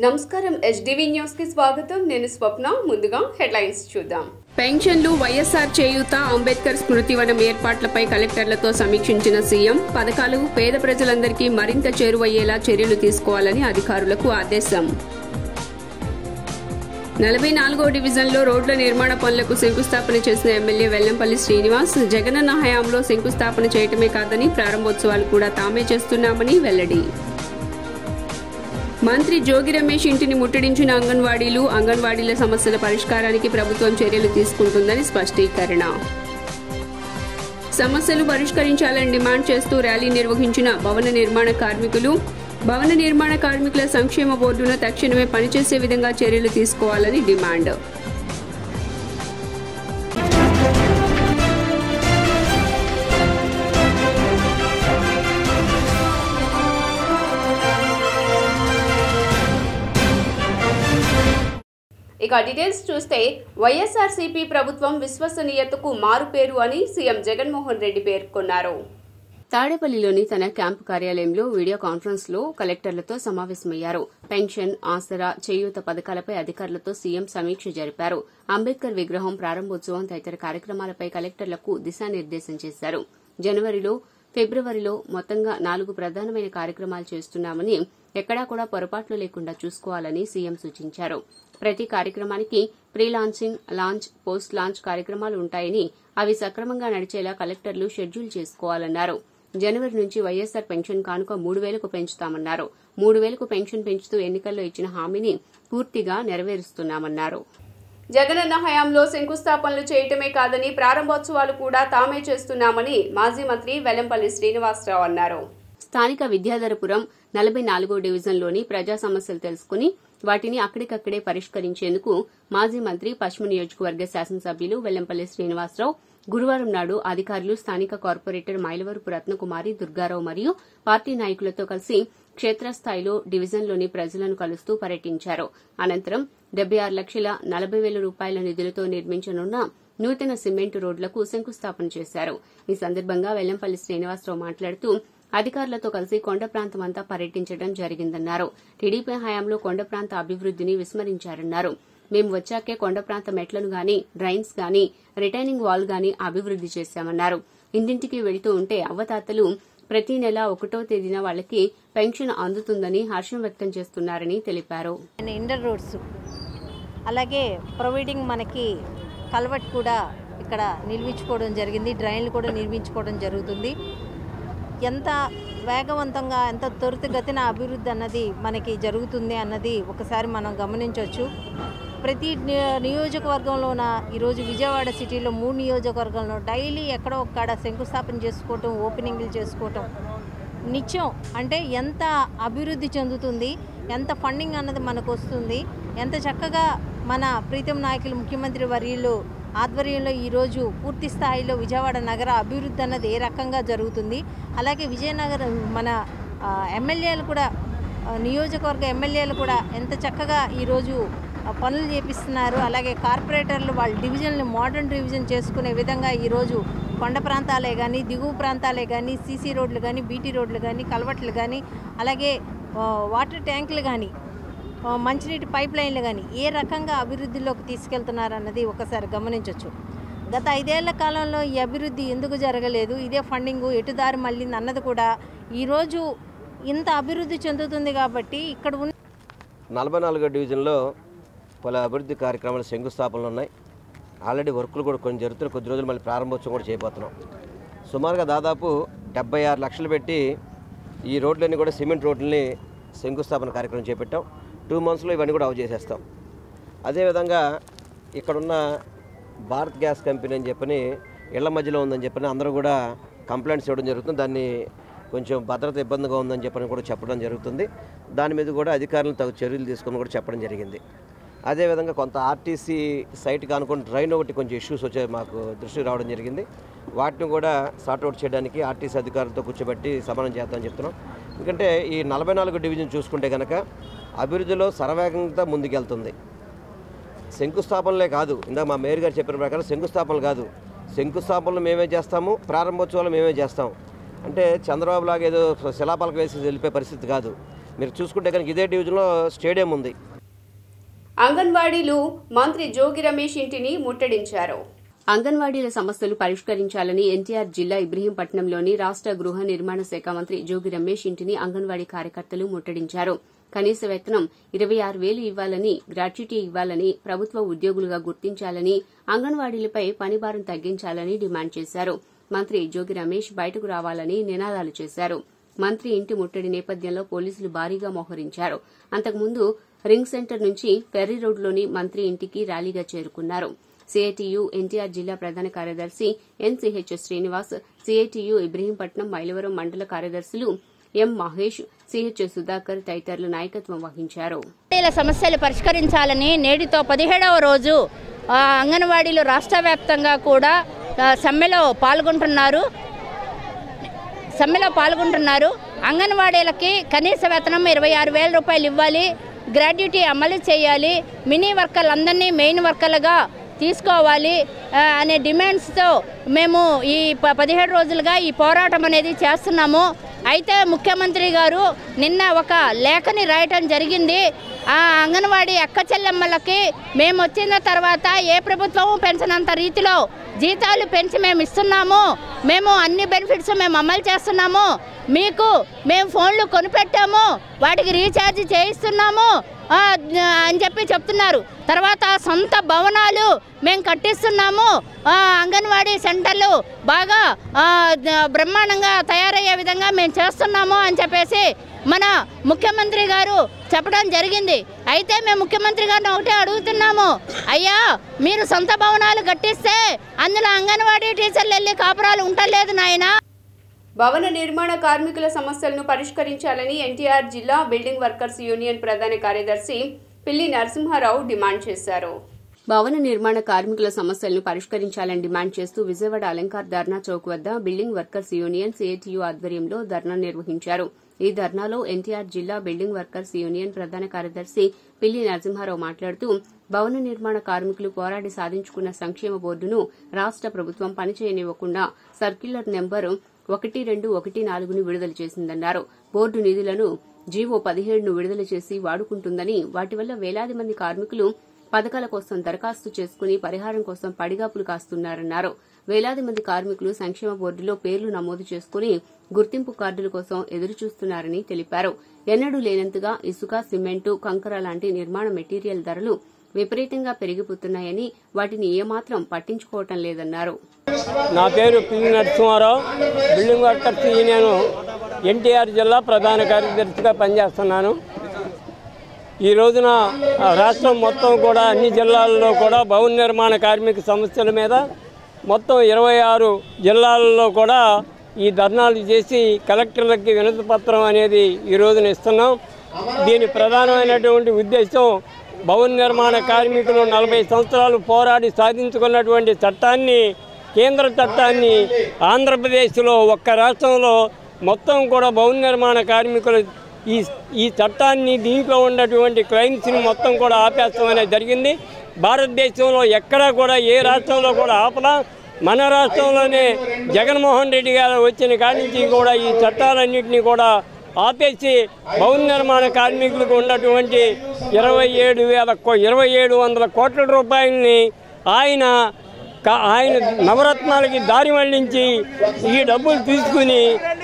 నమస్కారం HDV news కి స్వాగతం నేను స్వప్న ముందుగా హెడ్లైన్స్ చూద్దాం పెన్షన్లు వైఎస్ఆర్ చేయూత అంబేద్కర్ స్మృతివనం ఏర్పాట్లపై కలెక్టర్లతో సమీక్షించిన సీఎం పథకాలు పేద ప్రజలందరికీ మరింత చేరువయ్యేలా చర్యలు తీసుకోవాలని అధికారులకు ఆదేశం 44వ డివిజన్లో రోడ్ల నిర్మాణ పనులకు శంకుస్థాపన చేసిన ఎమ్మెల్యే వెల్లంపల్లి శ్రీనివాస్ జగనన్న హయాంలో శంకుస్థాపన చేయటమే కాదని ప్రారంభోత్సవాలు కూడా తామే చేస్తున్నామని వెల్లడి మంత్రి జోగి రమేష్ ఇంటిని ముట్టడించిన అంగన్వాడీల సమస్యల పరిష్కారానికి ప్రభుత్వం చర్యలు తీసుకుంటుందని స్పష్టీకరణ సమస్యలు పరిష్కరించాలని డిమాండ్ చేస్తూ ర్యాలీ నిర్వహించిన భవన నిర్మాణ కార్మికుల సంక్షేమ బోర్డును తక్షణమే పనిచేసే విధంగా చర్యలు తీసుకోవాలని డిమాండ్ ఇక డీటెయిల్స్ చూస్తే వైఎస్ఆర్సీపీ ప్రభుత్వం విశ్వసనీయతకు మారుపేరు అని సీఎం జగన్మోహన్ రెడ్డి పేర్కొన్నారు. తాడేపల్లిలోని తన క్యాంపు కార్యాలయంలో వీడియో కాన్ఫరెన్స్ లో కలెక్టర్లతో సమావేశమయ్యారు. పెన్షన్, ఆసరా, చేయూత పథకాలపై అధికారులతో సీఎం సమీక్ష జరిపారు. అంబేద్కర్ విగ్రహం ప్రారంభోత్సవం తదితర కార్యక్రమాలపై కలెక్టర్లకు దిశానిర్దేశం చేశారు. జనవరిలో, ఫిబ్రవరిలో మొత్తంగా 4 ప్రధానమైన కార్యక్రమాలు చేస్తున్నామని ఎక్కడా కూడా పొరపాట్లు లేకుండా చూసుకోవాలని సీఎం సూచించారు. ప్రతి కార్యక్రమానికి pre launching, launch, post launch కార్యక్రమాలు ఉంటాయని అవి సక్రమంగా నడిచేలా కలెక్టర్లు షెడ్యూల్ చేసుకోవాలన్నారు. జనవరి నుంచి వైఎస్సార్ పెన్షన్ కానుక 3,000కు పెంచుతామన్నారు. 3,000కు పెన్షన్ పెంచుతూ ఎన్నికల్లో ఇచ్చిన హామీని పూర్తిగా నెరవేరుస్తున్నామన్నారు. జగనన్న హయాంలో శంకుస్థాపనలు చేయటమే కాదని ప్రారంభోత్సవాలు కూడా తామే చేస్తున్నామని మాజీ మంత్రి వెల్లంపల్లి శ్రీనివాసరావు అన్నారు. స్థానిక విద్యాధరపురం 44వ డివిజన్లోని ప్రజా సమస్యలు తెలుసుకుని వాటిని అక్కడికక్కడే పరిష్కరించేందుకు మాజీ మంత్రి పశ్చిమ నియోజకవర్గ శాసనసభ్యులు వెల్లంపల్లి శ్రీనివాసరావు గురువారం నాడు అధికారులు, స్థానిక కార్పొరేటర్ మైలవరపు రత్నకుమారి, దుర్గారావు మరియు పార్టీ నాయకులతో కలిసి క్షేత్రస్థాయిలో డివిజన్లోని ప్రజలను కలుస్తూ పర్యటించారు. అనంతరం 76,40,000 రూపాయల నిధులతో నిర్మించనున్న నూతన సిమెంట్ రోడ్లకు శంకుస్థాపన చేశారు. ఈ సందర్భంగా వెల్లంపల్లి శ్రీనివాసరావు మాట్లాడుతూ అధికారులతో కలిసి కొండ ప్రాంతమంతా పర్యటించడం జరిగిందన్నారు. టీడీపీ హయాంలో కొండ ప్రాంత అభివృద్దిని విస్మరించారన్నారు. మేము వచ్చాకే కొండ ప్రాంత మెట్లను గాని, డ్రైన్స్ గాని, రిటైనింగ్ వాల్ గాని అభివృద్ది చేశామన్నారు. ఇంటింటికి వెళ్తూ ఉంటే అవ్వతాతలు ప్రతి నెల 1వ తేదీన వాళ్లకి పెన్షన్ అందుతుందని హర్షం వ్యక్తం చేస్తున్నారని తెలిపారు. ఇంటర్ రోడ్స్ అలాగే ప్రొవైడింగ్ మనకి కల్వర్ట్ కూడా ఇక్కడ నిర్మించుకోవడం జరిగింది. డ్రైన్లు కూడా నిర్మించుకోవడం జరుగుతుంది. ఎంత వేగవంతంగా, ఎంత త్వరితగతిన అభివృద్ధి అన్నది మనకి జరుగుతుంది అన్నది ఒకసారి మనం గమనించవచ్చు. ప్రతి నియోజకవర్గంలోన ఈరోజు విజయవాడ సిటీలో 3 నియోజకవర్గంలో డైలీ ఎక్కడో ఒక్కడ శంకుస్థాపన చేసుకోవటం, ఓపెనింగ్లు చేసుకోవటం నిత్యం. అంటే ఎంత అభివృద్ధి చెందుతుంది, ఎంత ఫండింగ్ అన్నది మనకు వస్తుంది, ఎంత చక్కగా మన ప్రీతం నాయకులు ముఖ్యమంత్రి వర్యులు ఆధ్వర్యంలో ఈరోజు పూర్తి స్థాయిలో విజయవాడ నగర అభివృద్ధి అన్నది ఏ రకంగా జరుగుతుంది. అలాగే విజయనగరం మన ఎమ్మెల్యేలు కూడా, నియోజకవర్గ ఎమ్మెల్యేలు కూడా ఎంత చక్కగా ఈరోజు పనులు చేపిస్తున్నారు. అలాగే కార్పొరేటర్లు వాళ్ళ డివిజన్ని మోడర్న్ డివిజన్ చేసుకునే విధంగా ఈరోజు కొండ ప్రాంతాలే కానీ, దిగువ ప్రాంతాలే కానీ, సీసీ రోడ్లు కానీ, బీటీ రోడ్లు కానీ, కల్వర్ట్లు కానీ, అలాగే వాటర్ ట్యాంకులు కానీ, మంచినీటి పైప్ లైన్లు కానీ ఏ రకంగా అభివృద్ధిలోకి తీసుకెళ్తున్నారన్నది ఒకసారి గమనించవచ్చు. గత 5 ఏళ్ల కాలంలో ఈ అభివృద్ధి ఎందుకు జరగలేదు, ఇదే ఫండింగ్ ఎటుదారి మళ్ళింది అన్నది కూడా ఈరోజు ఇంత అభివృద్ధి చెందుతుంది. కాబట్టి ఇక్కడ ఉన్న 44వ డివిజన్లో పలు అభివృద్ధి కార్యక్రమాలు శంకుస్థాపనలు ఉన్నాయి. ఆల్రెడీ వర్కులు కూడా కొన్ని జరుగుతున్నాయి. కొద్ది రోజులు మళ్ళీ ప్రారంభోత్సవం కూడా చేయబోతున్నాం. సుమారుగా దాదాపు 76 లక్షలు పెట్టి ఈ రోడ్లన్నీ కూడా సిమెంట్ రోడ్లని శంకుస్థాపన కార్యక్రమం చేపట్టాం. 2 మంత్స్లో ఇవన్నీ కూడా చేసేస్తాం. అదేవిధంగా ఇక్కడున్న భారత్ గ్యాస్ కంపెనీ అని చెప్పని ఇళ్ల మధ్యలో ఉందని చెప్పని అందరూ కూడా కంప్లైంట్స్ ఇవ్వడం జరుగుతుంది. దాన్ని కొంచెం భద్రత ఇబ్బందిగా ఉందని చెప్పని కూడా చెప్పడం జరుగుతుంది. దాని మీద కూడా అధికారులు తగు చర్యలు తీసుకుని కూడా చెప్పడం జరిగింది. అదేవిధంగా కొంత ఆర్టీసీ సైట్కి అనుకుని డ్రైన్ ఒకటి కొంచెం ఇష్యూస్ వచ్చాయి, మాకు దృష్టికి రావడం జరిగింది. వాటిని కూడా సార్ట్అవుట్ చేయడానికి ఆర్టీసీ అధికారులతో కూర్చోబెట్టి సమానం చేద్దామని చెప్తున్నాం. ఎందుకంటే ఈ 44 డివిజన్ చూసుకుంటే కనుక అభివృద్ధిలో సర్వేగంగా ముందుకెళ్తుంది. శంకుస్థాపనలే కాదు, ఇందాక మా మేయర్ గారు చెప్పిన ప్రకారం శంకుస్థాపనలు కాదు, శంకుస్థాపనలు మేమే చేస్తాము, ప్రారంభోత్సవాలు మేమే చేస్తాం. అంటే చంద్రబాబు లాగా ఏదో శిలాపలక వేసి వెళ్ళిపోయే పరిస్థితి కాదు. మీరు చూసుకుంటే కనుక ఇదే డివిజన్లో స్టేడియం ఉంది. అంగన్వాడీలు మంత్రి జోగి రమేష్ ఇంటిని ముట్టడించారు. అంగన్వాడీల సమస్యలు పరిష్కరించాలని ఎన్టీఆర్ జిల్లా ఇబ్రహీంపట్నంలోని రాష్ట గృహ నిర్మాణ శాఖ మంత్రి జోగి రమేష్ ఇంటిని అంగన్వాడీ కార్యకర్తలు ముట్టడించారు. కనీస వేతనం 26,000 ఇవ్వాలని, గ్రాట్యుటీ ఇవ్వాలని, ప్రభుత్వ ఉద్యోగులుగా గుర్తించాలని, అంగన్వాడీలపై పనిభారం తగ్గించాలని డిమాండ్ చేశారు. మంత్రి జోగి రమేష్ బయటకు రావాలని నినాదాలు చేశారు. మంత్రి ఇంటి ముట్టడి నేపథ్యంలో పోలీసులు భారీగా మోహరించారు. అంతకుముందు రింగ్ సెంటర్ నుంచి ఫెర్రీ రోడ్లోని మంత్రి ఇంటికి ర్యాలీగా చేరుకున్నారు. సిఐటియు ఎన్టీఆర్ జిల్లా ప్రధాన కార్యదర్శి ఎన్సీహెచ్ శ్రీనివాస్, సిఐటియు ఇబ్రహీంపట్నం మైలవరం మండల కార్యదర్శులు ఎం మహేష్, సిహెచ్ సుధాకర్ తదితరులు నాయకత్వం వహించారు. సమస్యలు పరిష్కరించాలని నేటితో 17వ రోజు అంగన్వాడీలు రాష్ట్ర వ్యాప్తంగా కూడా సమ్మెలో పాల్గొంటున్నారు. అంగన్వాడీలకి కనీస వేతనం 26,000 రూపాయలు ఇవ్వాలి, గ్రాడ్యుటీ అమలు చేయాలి, మినీ వర్కర్లందరినీ మెయిన్ వర్కర్లుగా తీసుకోవాలి అనే డిమాండ్స్తో మేము ఈ 17 రోజులుగా ఈ పోరాటం అనేది చేస్తున్నాము. అయితే ముఖ్యమంత్రి గారు నిన్న ఒక లేఖని రాయటం జరిగింది. ఆ అంగన్వాడీ అక్క చెల్లెమ్మలకి మేము వచ్చిన తర్వాత ఏ ప్రభుత్వము పెంచినంత రీతిలో జీతాలు పెంచి మేము ఇస్తున్నాము, మేము అన్ని బెనిఫిట్స్ మేము అమలు చేస్తున్నాము, మేము ఫోన్లు కొనిపెట్టాము, వాటికి రీఛార్జ్ చేయిస్తున్నాము అని చెప్పి చెప్తున్నారు. తర్వాత సొంత భవనాలు మేము కట్టిస్తున్నాము, అంగన్వాడీ సెంటర్లు బాగా బ్రహ్మాండంగా తయారయ్యే విధంగా మేము చేస్తున్నాము అని చెప్పేసి మన ముఖ్యమంత్రి గారు చెప్పడం జరిగింది. అయితే మేము ముఖ్యమంత్రి గారిని ఒకటే అడుగుతున్నాము, అయ్యా మీరు సొంత భవనాలు కట్టిస్తే అందులో అంగన్వాడీ టీచర్లు వెళ్ళి కాపురాలు ఉండలేదు నాయనా. భవన నిర్మాణ కార్మికుల సమస్యలను పరిష్కరించాలని ఎన్టీఆర్ జిల్లా బిల్డింగ్ వర్కర్స్ యూనియన్ ప్రధాన కార్యదర్శి పిల్లి నరసింహారావు డిమాండ్ చేశారు. భవన నిర్మాణ కార్మికుల సమస్యలను పరిష్కరించాలని డిమాండ్ చేస్తూ విజయవాడ అలంకార్ ధర్నా చౌక్ వద్ద బిల్డింగ్ వర్కర్స్ యూనియన్ సిఐటియు ఆధ్వర్యంలో ధర్నా నిర్వహించారు. ఈ ధర్నాలో ఎన్టీఆర్ జిల్లా బిల్డింగ్ వర్కర్స్ యూనియన్ ప్రధాన కార్యదర్శి పిల్లి నరసింహారావు మాట్లాడుతూ భవన నిర్మాణ కార్మికులు పోరాడి సాధించుకున్న సంక్షేమ బోర్డును రాష్ట ప్రభుత్వం పనిచేయనివ్వకుండా సర్క్యులర్ నెంబర్ 1214ను విడుదల చేసిందన్నారు. బోర్డు నిధులను జీవో 17ను విడుదల చేసి వాడుకుంటుందని, వాటి వల్ల వేలాది మంది కార్మికులు పథకాల కోసం దరఖాస్తు చేసుకుని పరిహారం కోసం పడిగాపులు కాస్తున్నారన్నారు. వేలాది మంది కార్మికులు సంక్షేమ బోర్డులో పేర్లు నమోదు చేసుకుని గుర్తింపు కార్డుల కోసం ఎదురుచూస్తున్నారని తెలిపారు. ఎన్నడూ లేనంతగా ఇసుక, సిమెంటు, కంకర లాంటి నిర్మాణ మెటీరియల్ ధరలు విపరీతంగా పెరిగిపోతున్నాయని, వాటిని ఏమాత్రం పట్టించుకోవటం లేదన్నారు. నా పేరు Pilli Narasimha Rao, building workers union NTR జిల్లా ప్రధాన కార్యదర్శిగా పనిచేస్తున్నాను. ఈ రోజున రాష్ట్రం మొత్తం కూడా అన్ని జిల్లాల్లో కూడా భవన నిర్మాణ కార్మిక సమస్యల మీద మొత్తం 26 జిల్లాల్లో కూడా ఈ ధర్నాలు చేసి కలెక్టర్లకి వినతి పత్రం అనేది ఈ రోజున ఇస్తున్నాం. దీని ప్రధానమైనటువంటి ఉద్దేశం భవన నిర్మాణ కార్మికులు 40 సంవత్సరాలు పోరాడి సాధించుకున్నటువంటి చట్టాన్ని, కేంద్ర చట్టాన్ని ఆంధ్రప్రదేశ్లో ఒక్క రాష్ట్రంలో మొత్తం కూడా భవన నిర్మాణ కార్మికులు ఈ చట్టాన్ని, దీంట్లో ఉన్నటువంటి క్లైమ్స్ని మొత్తం కూడా ఆపేస్తాం అనేది జరిగింది. భారతదేశంలో ఎక్కడా కూడా ఏ రాష్ట్రంలో కూడా ఆపలా. మన రాష్ట్రంలోనే జగన్మోహన్ రెడ్డి గారు వచ్చిన కాడి నుంచి కూడా ఈ చట్టాలన్నింటినీ కూడా ఆపేసి భవన నిర్మాణ కార్మికులకు ఉన్నటువంటి 2700 కోట్ల రూపాయలని ఆయన నవరత్నాలకి దారి మళ్లించి ఈ డబ్బులు తీసుకుని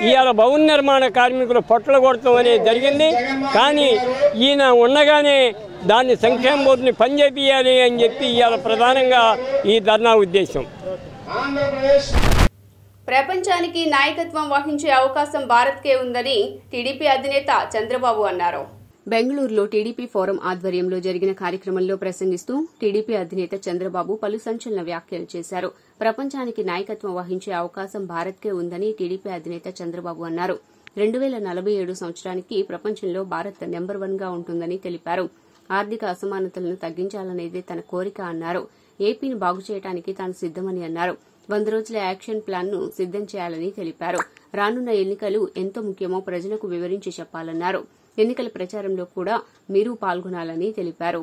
ఇవాళ భవన నిర్మాణ కార్మికులు పొట్టలు కొడతాం అనేది జరిగింది. కానీ ఈయన ఉండగానే దాన్ని సంక్షేమ బోర్డుని పనిచేపియాలి అని చెప్పి ఇవాళ ప్రధానంగా ఈ ధర్నా ఉద్దేశం. ప్రపంచానికి నాయకత్వం వహించే అవకాశం భారత్కే ఉందని టీడీపీ అధినేత చంద్రబాబు అన్నారు. బెంగళూరులో టీడీపీ ఫోరం ఆధ్వర్యంలో జరిగిన కార్యక్రమంలో ప్రసంగిస్తూ టీడీపీ అధినేత చంద్రబాబు పలు సంచలన వ్యాఖ్యలు చేశారు. ప్రపంచానికి నాయకత్వం వహించే అవకాశం భారత్కే ఉందని టీడీపీ అధినేత చంద్రబాబు అన్నారు. 2047 సంవత్సరానికి ప్రపంచంలో భారత్ నెంబర్ 1గా ఉంటుందని తెలిపారు. ఆర్థిక అసమానతలను తగ్గించాలనేదే తన కోరిక అన్నారు. ఏపీని బాగు చేయడానికి తాను సిద్దమని అన్నారు. 100 రోజుల యాక్షన్ ప్లాన్ను సిద్దం చేయాలని తెలిపారు. రానున్న ఎన్నికలు ఎంతో ముఖ్యమో ప్రజలకు వివరించి చెప్పాలన్నారు. ఎన్నికల ప్రచారంలో కూడా మీరు పాల్గొనాలని తెలిపారు.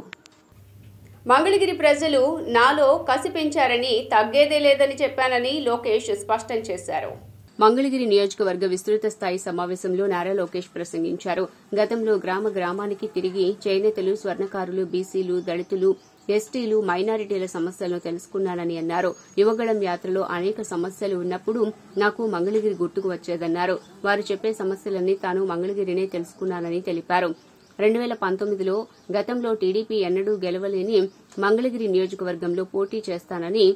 మంగళగిరి ప్రజలు నాలో కసి పెంచారని, తగ్గేదే లేదని చెప్పానని లోకేష్ స్పష్టం చేశారు. మంగళగిరి నియోజకవర్గ విస్తృత స్థాయి సమావేశంలో నారా లోకేష్ ప్రసంగించారు. గతంలో గ్రామానికి తిరిగి చేనేతలు, స్వర్ణకారులు, బీసీలు, దళితులు, ఎస్టీలు, మైనారిటీల సమస్యలను తెలుసుకున్నానని అన్నారు. యువగళం యాత్రలో అనేక సమస్యలు ఉన్నప్పుడు నాకు మంగళగిరి గుర్తుకు వచ్చేదన్నారు. వారు చెప్పే సమస్యలన్నీ తాను మంగళగిరినే తెలుసుకున్నానని తెలిపారు. 2019లో గతంలో టీడీపీ ఎన్నడూ గెలవలేని మంగళగిరి నియోజకవర్గంలో పోటీ చేస్తానని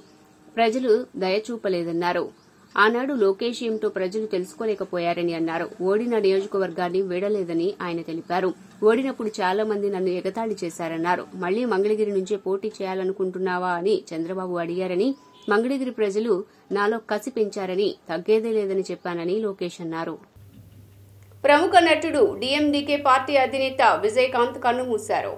ప్రజలు దయచూపలేదన్నారు. ఆనాడు లోకేష్ ఏమిటో ప్రజలు తెలుసుకోలేకపోయారని అన్నారు. ఓడిన నియోజకవర్గాన్ని వీడలేదని ఆయన తెలిపారు. ఓడినప్పుడు చాలా మంది నన్ను ఎగతాళి చేశారన్నారు. మళ్లీ మంగళగిరి నుంచే పోటీ చేయాలనుకుంటున్నావా అని చంద్రబాబు అడిగారని, మంగళగిరి ప్రజలు నాలో కసి పెంచారని, తగ్గేదే లేదని చెప్పానని లోకేష్ అన్నారు. ప్రముఖ నటుడు డీఎండీకే పార్టీ అధినేత విజయకాంత్ కన్నుమూశారు.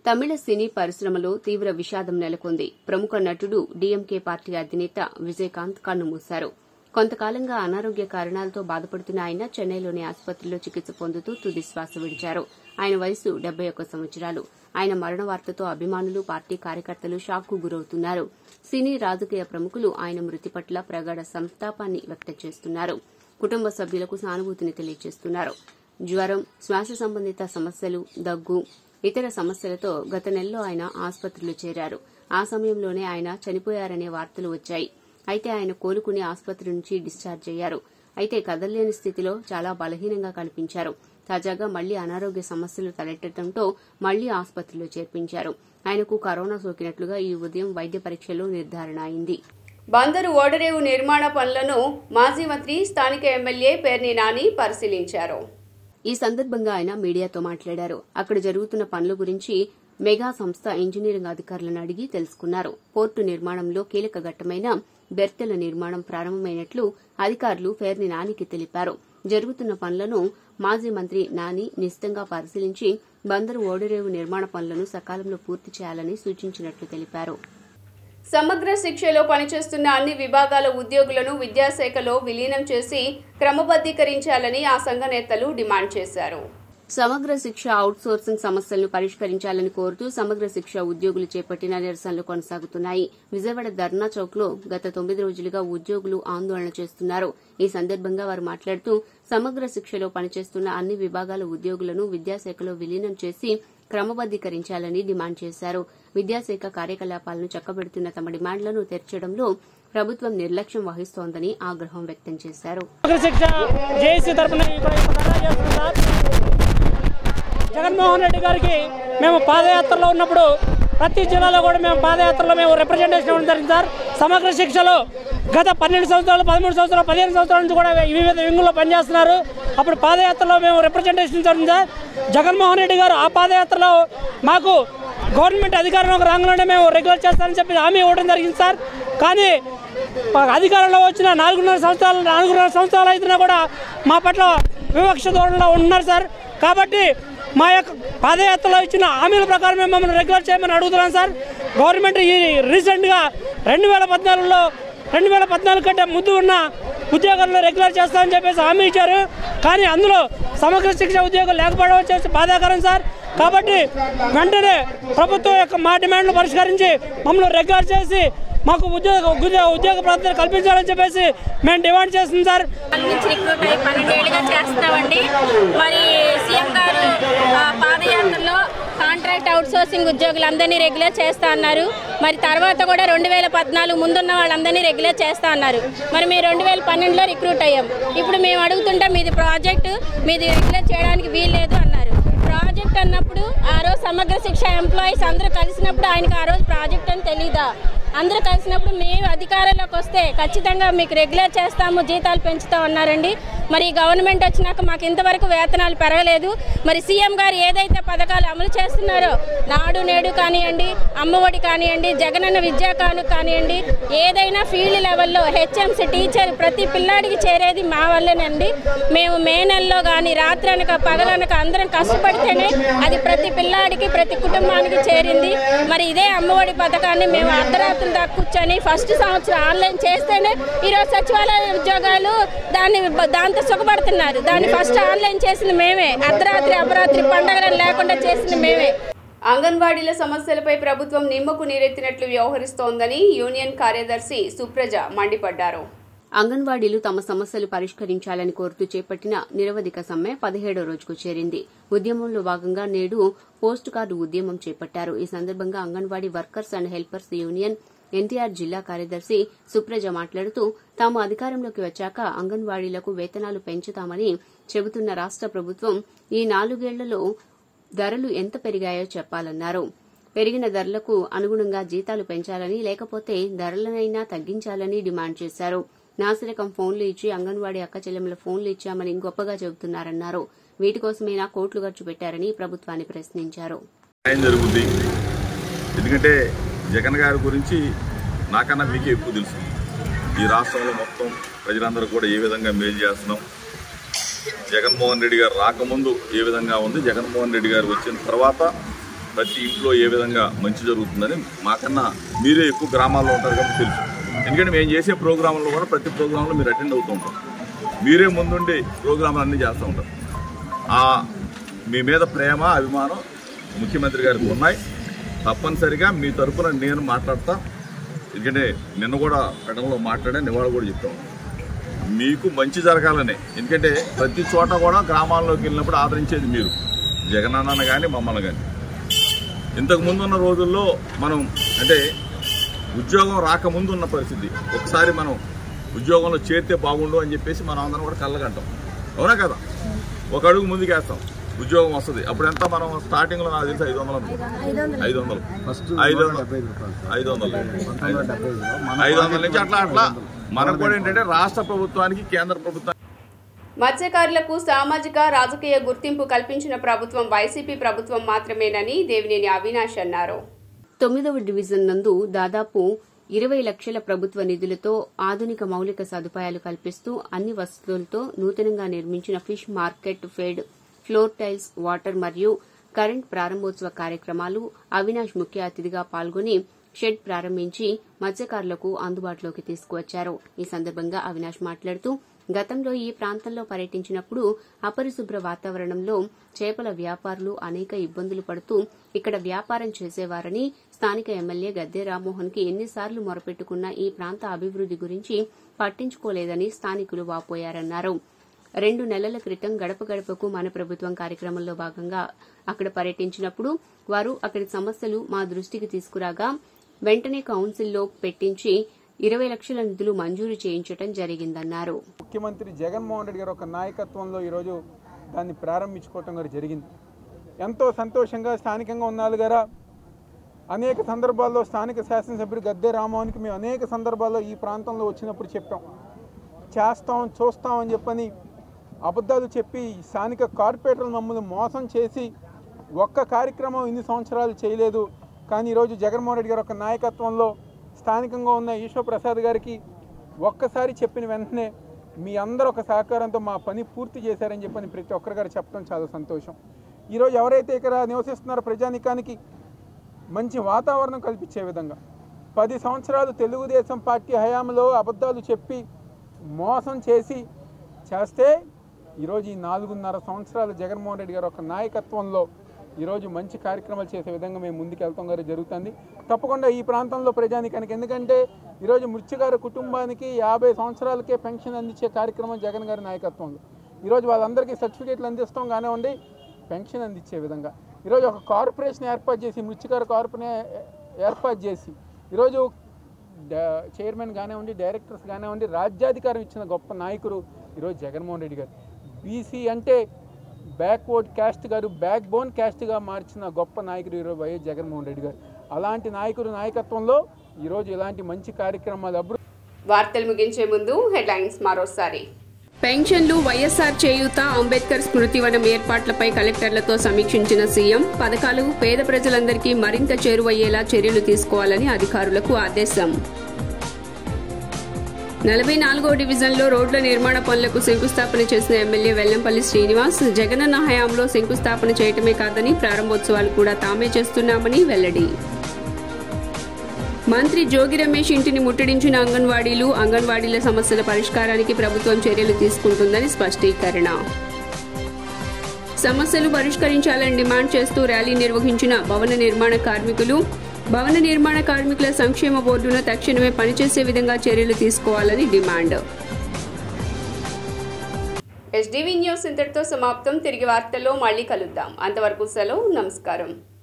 తమిళ సినీ పరిశ్రమలో తీవ్ర విషాదం నెలకొంది. ప్రముఖ నటుడు డీఎంకే పార్టీ అధినేత విజయకాంత్ కన్నుమూశారు. కొంతకాలంగా అనారోగ్య కారణాలతో బాధపడుతున్న ఆయన చెన్నైలోని ఆసుపత్రిలో చికిత్స పొందుతూ తుది శ్వాస విడిచారు. ఆయన వయసు 71 సంవత్సరాలు. ఆయన మరణ వార్తతో అభిమానులు, పార్టీ కార్యకర్తలు షాక్కు గురవుతున్నారు. సినీ, రాజకీయ ప్రముఖులు ఆయన మృతి పట్ల ప్రగాఢ సంతాపాన్ని వ్యక్తం చేస్తున్నారు. కుటుంబ సభ్యులకు సానుభూతిని తెలియజేస్తున్నారు. జ్వరం, శ్వాస సంబంధిత సమస్యలు, దగ్గు, ఇతర సమస్యలతో గత నెలలో ఆయన ఆసుపత్రిలో చేరారు. ఆ సమయంలోనే ఆయన చనిపోయారనే వార్తలు వచ్చాయి. అయితే ఆయన కోలుకుని ఆసుపత్రి నుంచి డిశ్చార్జ్ అయ్యారు. అయితే కదలలేని స్థితిలో చాలా బలహీనంగా కనిపించారు. తాజాగా మళ్లీ అనారోగ్య సమస్యలు తలెత్తడంతో మళ్లీ ఆసుపత్రిలో చేర్పించారు. ఆయనకు కరోనా సోకినట్లుగా ఈ ఉదయం వైద్య పరీక్షలో నిర్ధారణ అయింది. బందరు ఓడరేవు నిర్మాణ పనులను మాజీ మంత్రి, స్థానిక ఎమ్మెల్యే పేర్ని నాని పరిశీలించారు. ఈ సందర్భంగా ఆయన మీడియాతో మాట్లాడారు. అక్కడ జరుగుతున్న పనుల గురించి మెగా సంస్థ ఇంజనీరింగ్ అధికారులను అడిగి తెలుసుకున్నారు. పోర్టు నిర్మాణంలో కీలక ఘట్టమైన బెర్తెల నిర్మాణం ప్రారంభమైనట్లు అధికారులు పేర్ని నానికి తెలిపారు. జరుగుతున్న పనులను మాజీ మంత్రి నాని నిశితంగా పరిశీలించి బందరు ఓడరేవు నిర్మాణ పనులను సకాలంలో పూర్తి చేయాలని సూచించినట్లు తెలిపారు. సమగ్ర శిక్షలో పనిచేస్తున్న అన్ని విభాగాల ఉద్యోగులను విద్యాశాఖలో విలీనం చేసి క్రమబద్దీకరించాలని ఆ సంఘ నేతలు డిమాండ్ చేశారు. సమగ్ర శిక్ష అవుట్సోర్సింగ్ సమస్యలను పరిష్కరించాలని కోరుతూ సమగ్ర శిక్ష ఉద్యోగులు చేపట్టిన నిరసనలు కొనసాగుతున్నాయి. విజయవాడ ధర్నా చౌక్ లో గత 9 రోజులుగా ఉద్యోగులు ఆందోళన చేస్తున్నారు. ఈ సందర్భంగా వారు మాట్లాడుతూ సమగ్ర శిక్షలో పనిచేస్తున్న అన్ని విభాగాల ఉద్యోగులను విద్యాశాఖలో విలీనం చేసి క్రమబద్దీకరించాలని డిమాండ్ చేశారు. విద్యాశాఖ కార్యకలాపాలను చక్కబెడుతున్న తమ డిమాండ్లను తీర్చడంలో ప్రభుత్వం నిర్లక్ష్యం వహిస్తోందని ఆగ్రహం వ్యక్తం చేశారు. జగన్మోహన్ రెడ్డి గారికి మేము పాదయాత్రలో ఉన్నప్పుడు ప్రతి జిల్లాలో కూడా మేము పాదయాత్రలో మేము రిప్రజెంటేషన్ ఇవ్వడం జరిగింది సార్. సమగ్ర శిక్షలో గత 12 సంవత్సరాలు, 13 సంవత్సరాలు, 15 సంవత్సరాల నుంచి కూడా వివిధ వింగుల్లో పనిచేస్తున్నారు. అప్పుడు పాదయాత్రలో మేము రిప్రజెంటేషన్ జరిగింది సార్. జగన్మోహన్ రెడ్డి గారు ఆ పాదయాత్రలో మాకు గవర్నమెంట్ అధికారంలోకి రాగానే మేము రెగ్యులర్ చేస్తారని చెప్పి హామీ ఇవ్వడం జరిగింది సార్. కానీ అధికారంలో వచ్చిన 4.5 సంవత్సరాలు అయినా కూడా మా పట్ల వివక్ష ధోరణిలో ఉన్నారు సార్. కాబట్టి మా యొక్క పాదయాత్రలో ఇచ్చిన హామీల ప్రకారం మేము మమ్మల్ని రెగ్యులర్ చేయమని అడుగుతున్నాం సార్. గవర్నమెంట్ ఈ రీసెంట్గా 2014 కంటే ముందు ఉన్న ఉద్యోగాలను రెగ్యులర్ చేస్తామని చెప్పేసి హామీ ఇచ్చారు. కానీ అందులో సమగ్ర శిక్ష ఉద్యోగాలు లేకపోవడం వచ్చేసి బాధాకరం సార్. కాబట్టి వెంటనే ప్రభుత్వం యొక్క మా డిమాండ్ను పరిష్కరించి మమ్మల్ని రెగ్యులర్ చేసి మాకు ఉద్యోగ ప్రాంతాలు కల్పించాలని చెప్పేసి మేము డిమాండ్ చేస్తున్నాం సార్. రిక్రూట్ అయ్యి 12 ఏళ్ళుగా చేస్తున్నామండి. మరి సీఎం గారు పాదయాత్రలో కాంట్రాక్ట్ అవుట్సోర్సింగ్ ఉద్యోగులందరినీ రెగ్యులర్ చేస్తా అన్నారు. మరి తర్వాత కూడా 2014 ముందున్న వాళ్ళందరినీ రెగ్యులర్ చేస్తా అన్నారు. మరి మేము 2012లో రిక్రూట్ అయ్యాం. ఇప్పుడు మేము అడుగుతుంటే మీది ప్రాజెక్టు, మీది రెగ్యులర్ చేయడానికి వీల్లేదు అన్నారు. ప్రాజెక్ట్ అన్నప్పుడు ఆ రోజు సమగ్ర శిక్ష ఎంప్లాయీస్ అందరూ కలిసినప్పుడు ఆయనకు ఆ రోజు ప్రాజెక్ట్ అని తెలీదా? అందరూ కలిసినప్పుడు మేము అధికారంలోకి వస్తే ఖచ్చితంగా మీకు రెగ్యులర్ చేస్తాము, జీతాలు పెంచుతాం అన్నారండి. మరి గవర్నమెంట్ వచ్చినాక మాకు ఇంతవరకు వేతనాలు పెరగలేదు. మరి సీఎం గారు ఏదైతే పథకాలు అమలు చేస్తున్నారో, నాడు నేడు కానివ్వండి, అమ్మఒడి కానివ్వండి, జగనన్న విద్యా కానుక కానివ్వండి, ఏదైనా ఫీల్డ్ లెవెల్లో హెచ్ఎంసీ టీచర్ ప్రతి పిల్లాడికి చేరేది మా వల్లనండి. మేము మే నెలలో కానీ రాత్రి అనక పగలనక అందరం కష్టపడితేనే అది ప్రతి పిల్లాడికి, ప్రతి కుటుంబానికి చేరింది. మరి ఇదే అమ్మఒడి పథకాన్ని మేము అర్ధరాత్రి దాకా కూర్చొని ఫస్ట్ సంవత్సరం ఆన్లైన్ చేస్తేనే ఈరోజు సచివాలయ ఉద్యోగాలు దాంతో సుఖపడుతున్నారు. దాన్ని ఫస్ట్ ఆన్లైన్ చేసింది మేమే, అర్ధరాత్రి అపరాత్రి పండగలను లేకుండా చేసింది మేమే. అంగన్వాడీల సమస్యలపై ప్రభుత్వం నిమ్మకు నీరెత్తినట్లు వ్యవహరిస్తోందని యూనియన్ కార్యదర్శి సుప్రజ మండిపడ్డారు. అంగన్వాడీలు తమ సమస్యలు పరిష్కరించాలని కోరుతూ చేపట్టిన నిరవధిక సమ్మె 17వ రోజుకు చేరింది. ఉద్యమంలో భాగంగా నేడు పోస్ట్ కార్డు ఉద్యమం చేపట్టారు. ఈ సందర్భంగా anganwadi workers and helpers union NTR జిల్లా కార్యదర్శి సుప్రజ మాట్లాడుతూ తాము అధికారంలోకి వచ్చాక అంగన్వాడీలకు వేతనాలు పెంచుతామని చెబుతున్న రాష్ట ప్రభుత్వం ఈ 4 ఏళ్లలో ధరలు ఎంత పెరిగాయో చెప్పాలన్నారు. పెరిగిన ధరలకు అనుగుణంగా జీతాలు పెంచాలని, లేకపోతే ధరలనైనా తగ్గించాలని డిమాండ్ చేశారు. నాసిరకం ఫోన్లు ఇచ్చి అంగన్వాడీ అక్కచెల్లెమ్మల ఫోన్లు ఇచ్చామని గొప్పగా చెబుతున్నారన్నారు. వీటి కోసమైనా కోట్లు ఖర్చు పెట్టారని ప్రభుత్వాన్ని ప్రశ్నించారు. ఎందుకంటే జగన్ గారి గురించి నాకన్నా మీకే ఎక్కువ తెలుసు. ఈ రాష్ట్రంలో మొత్తం ప్రజలందరూ కూడా ఏ విధంగా మేలు చేస్తున్నాం, జగన్మోహన్ రెడ్డి గారు రాకముందు ఏ విధంగా ఉంది, జగన్మోహన్ రెడ్డి గారు వచ్చిన తర్వాత ప్రతి ఇంట్లో ఏ విధంగా మంచి జరుగుతుందని మాకన్నా మీరే ఎక్కువ గ్రామాల్లో ఉంటారు కాబట్టి తెలుసు. ఎందుకంటే మేము చేసే ప్రోగ్రాంలో కూడా ప్రతి ప్రోగ్రాంలో మీరు అటెండ్ అవుతూ ఉంటారు. మీరే ముందుండి ప్రోగ్రాంలు అన్నీ చేస్తూ ఉంటారు. మీ మీద ప్రేమ, అభిమానం ముఖ్యమంత్రి గారికి ఉన్నాయి. తప్పనిసరిగా మీ తరఫున నేను మాట్లాడతా. ఎందుకంటే నిన్న కూడా పెడలో మాట్లాడే నివాళ కూడా చెప్తాను, మీకు మంచి జరగాలని. ఎందుకంటే ప్రతి చోట కూడా గ్రామాల్లోకి వెళ్ళినప్పుడు ఆదరించేది మీరు, జగన్ అన్న కానీ మమ్మల్ని కానీ. ఇంతకుముందు ఉన్న రోజుల్లో మనం అంటే ఉద్యోగం రాకముందు ఉన్న పరిస్థితి, ఒకసారి మనం ఉద్యోగంలో చేరితే బాగుండు అని చెప్పేసి మనం అందరం కూడా కళ్ళగంటాం. అవునా కదా? ఒక అడుగు ముందుకేస్తాం, ఉద్యోగం వస్తుంది. అప్పుడు ఎంత మనం స్టార్టింగ్లో నాకు తెలిసి 500 నుంచి అట్లా మనకు కూడా ఏంటంటే రాష్ట్ర ప్రభుత్వానికి కేంద్ర ప్రభుత్వానికి. మత్స్యకారులకు సామాజిక రాజకీయ గుర్తింపు కల్పించిన ప్రభుత్వం వైసీపీ ప్రభుత్వం మాత్రమేనని దేవినేని అవినాష్ అన్నారు. 9వ డివిజన్ నందు దాదాపు 20 లక్షల ప్రభుత్వ నిధులతో ఆధునిక మౌలిక సదుపాయాలు కల్పిస్తూ అన్ని వసతులతో నూతనంగా నిర్మించిన fish market, fed, floor tiles, water మరియు కరెంట్ ప్రారంభోత్సవ కార్యక్రమాలు అవినాష్ ముఖ్య అతిథిగా పాల్గొని షెడ్ ప్రారంభించి మత్స్యకారులకు అందుబాటులోకి తీసుకువచ్చారు. ఈ సందర్భంగా అవినాష్ మాట్లాడుతూ గతంలో ఈ ప్రాంతంలో పర్యటించినప్పుడు అపరిశుభ్ర వాతావరణంలో చేపల వ్యాపారులు అనేక ఇబ్బందులు పడుతూ ఇక్కడ వ్యాపారం చేసేవారని, స్థానిక ఎమ్మెల్యే గద్దె రామ్మోహన్ కి ఎన్నిసార్లు మొరపెట్టుకున్న ఈ ప్రాంత అభివృద్ది గురించి పట్టించుకోలేదని స్థానికులు వాపోయారన్నారు. 2 నెలల క్రితం గడప గడపకు మన ప్రభుత్వం కార్యక్రమంలో భాగంగా అక్కడ పర్యటించినప్పుడు వారు అక్కడి సమస్యలు మా దృష్టికి తీసుకురాగా వెంటనే కౌన్సిల్లో పెట్టించి 20 లక్షల నిధులు మంజూరు చేయించడం జరిగిందన్నారు. ముఖ్యమంత్రి జగన్మోహన్ రెడ్డి గారు ఒక నాయకత్వంలో ఈరోజు దాన్ని ప్రారంభించుకోవటం గారు జరిగింది. ఎంతో సంతోషంగా స్థానికంగా ఉన్నాళ్ళు గారా. అనేక సందర్భాల్లో స్థానిక శాసనసభ్యుడు గద్దె రామ్మోహన్కి మేము అనేక సందర్భాల్లో ఈ ప్రాంతంలో వచ్చినప్పుడు చెప్పాం, చేస్తాం చూస్తాం అని చెప్పని అబద్ధాలు చెప్పి స్థానిక కార్పొరేటర్లు మమ్మల్ని మోసం చేసి ఒక్క కార్యక్రమం ఇన్ని సంవత్సరాలు చేయలేదు. కానీ ఈరోజు జగన్మోహన్ రెడ్డి గారు ఒక నాయకత్వంలో స్థానికంగా ఉన్న ఈశ్వరప్రసాద్ గారికి ఒక్కసారి చెప్పిన వెంటనే మీ అందరూ ఒక సహకారంతో మా పని పూర్తి చేశారని చెప్పని ప్రతి ఒక్కరి గారు చెప్పడం చాలా సంతోషం. ఈరోజు ఎవరైతే ఇక్కడ నివసిస్తున్నారో ప్రజానికానికి మంచి వాతావరణం కల్పించే విధంగా 10 సంవత్సరాలు తెలుగుదేశం పార్టీ హయాంలో అబద్ధాలు చెప్పి మోసం చేస్తే ఈరోజు ఈ 4.5 సంవత్సరాలు జగన్మోహన్ రెడ్డి గారు ఒక నాయకత్వంలో ఈరోజు మంచి కార్యక్రమాలు చేసే విధంగా మేము ముందుకు వెళ్తాం గారు జరుగుతుంది. తప్పకుండా ఈ ప్రాంతంలో ప్రజానికానికి, ఎందుకంటే ఈరోజు మృత్యుగారి కుటుంబానికి 50 సంవత్సరాలకే పెన్షన్ అందించే కార్యక్రమం జగన్ గారి నాయకత్వంలో ఈరోజు వాళ్ళందరికీ సర్టిఫికేట్లు అందిస్తాం కానివ్వండి, పెన్షన్ అందించే విధంగా ఈరోజు ఒక కార్పొరేషన్ ఏర్పాటు చేసి, మృత్యుగారి కార్పొరేషన్ ఏర్పాటు చేసి ఈరోజు చైర్మన్ కానివ్వండి, డైరెక్టర్స్ కానివ్వండి రాజ్యాధికారం ఇచ్చిన గొప్ప నాయకుడు ఈరోజు జగన్మోహన్ రెడ్డి గారు. బీసీ అంటే బ్యాక్వర్డ్ క్యాస్ట్ గారు బ్యాక్ బోన్ క్యాస్ట్గా మార్చిన గొప్ప నాయకుడు ఈరోజు వైఎస్ జగన్మోహన్ రెడ్డి గారు. అలాంటి నాయకుడు నాయకత్వంలో ఈరోజు ఇలాంటి మంచి కార్యక్రమాలు వార్తలు ముగించే ముందు హెడ్లైన్స్ మరోసారి. పెన్షన్లు, వైఎస్ఆర్ చేయూత, అంబేద్కర్ స్మృతివనం ఏర్పాట్లపై కలెక్టర్లతో సమీక్షించిన సీఎం. పథకాలు పేద ప్రజలందరికీ మరింత చేరువయ్యేలా చర్యలు తీసుకోవాలని అధికారులకు ఆదేశం. 44వ డివిజన్లో రోడ్ల నిర్మాణ పనులకు శంకుస్థాపన చేసిన ఎమ్మెల్యే వెల్లంపల్లి శ్రీనివాస్. జగనన్న హయాంలో శంకుస్థాపన చేయటమే కాదని ప్రారంభోత్సవాలు కూడా తామే చేస్తున్నామని వెల్లడి. మంత్రి జోగి రమేష్ ఇంటిని ముట్టడించిన అంగన్వాడీలు. అంగన్వాడీల సమస్యల పరిష్కారానికి ప్రభుత్వం చర్యలు తీసుకుంటుందని స్పష్టీకరణ. సమస్యలు పరిష్కరించాలని డిమాండ్ చేస్తూ ర్యాలీ నిర్వహించిన భవన నిర్మాణ కార్మికులు. భవన నిర్మాణ కార్మికుల సంక్షేమ బోర్డును తక్షణమే పనిచేసే విధంగా చర్యలు తీసుకోవాలని డిమాండ్. HDV న్యూస్ ఇంతటితో సమాప్తం. తిరిగి వార్తల్లో మళ్ళీ కలుద్దాం. అంతవరకు సెలవు. నమస్కారం.